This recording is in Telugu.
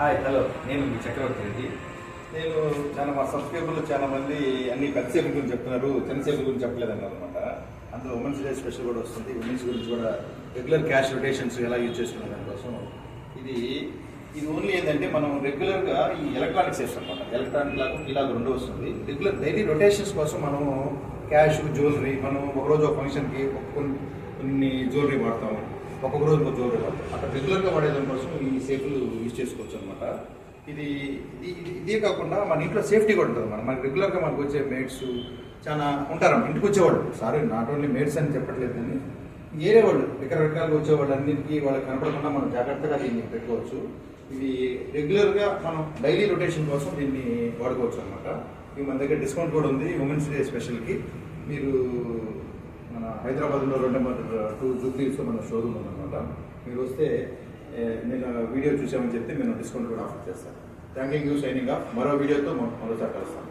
హాయ్ హలో నేను మీ చక్రవర్తి రెడ్డి. నేను మా సబ్స్క్రైబర్లు చాలా మంది అన్ని పెద్ద సేపుల గురించి చెప్తున్నారు, చిన్న సేపుల గురించి చెప్పలేదన్నారు అనమాట. అందులో ఉమెన్స్ డే స్పెషల్ కూడా వస్తుంది. ఉమెన్స్ గురించి కూడా రెగ్యులర్ క్యాష్ రొటేషన్స్ ఎలా యూజ్ చేసుకునే దానికోసం ఇది ఓన్లీ ఏంటంటే మనం రెగ్యులర్గా ఈ ఎలక్ట్రానిక్స్ వేస్తాం అనమాట. ఎలక్ట్రానిక్ లాగా ఇలాగ రెండు వస్తుంది. రెగ్యులర్ డైలీ రొటేషన్స్ కోసం మనం క్యాష్, జ్యువెలరీ, మనం ఒకరోజు ఒక ఫంక్షన్కి కొన్ని జ్యువెలరీ వాడతాము, ఒక్కొక్క రోజు ఒక జ్యువెలరీ వాడతాం. అక్కడ రెగ్యులర్గా వాడేదాని కోసం ఈ సేఫ్లు యూజ్ చేసుకోవచ్చు అనమాట. ఇదే కాకుండా మన ఇంట్లో సేఫ్టీ కూడా ఉంటుంది. మనకి రెగ్యులర్గా మనకు వచ్చే మేడ్స్ చాలా ఉంటారు, ఇంటికి వచ్చేవాళ్ళు. సారీ, నాట్ ఓన్లీ మేడ్స్ అని చెప్పట్లేదు, కానీ వేరే వాళ్ళు రకరకాలుగా వచ్చేవాళ్ళు అన్నింటికి వాళ్ళకి కనపడకుండా మనం జాగ్రత్తగా దీన్ని పెట్టుకోవచ్చు. ఇది రెగ్యులర్గా మనం డైలీ రొటేషన్ కోసం దీన్ని వాడుకోవచ్చు అనమాట. ఇది మన దగ్గర డిస్కౌంట్ కూడా ఉంది ఉమెన్స్ డే స్పెషల్కి. మీరు మన హైదరాబాద్లో 2 నెంబర్ 2 జూబ్లీస్లో మన షోరూమ్ ఉందన్నమాట. మీరు వస్తే నేను వీడియో చూసామని చెప్తే నేను డిస్కౌంట్ కూడా ఆఫర్ చేస్తాను. Thank you. Signing off. మరో వీడియోతో మరోసారి కలుస్తాను.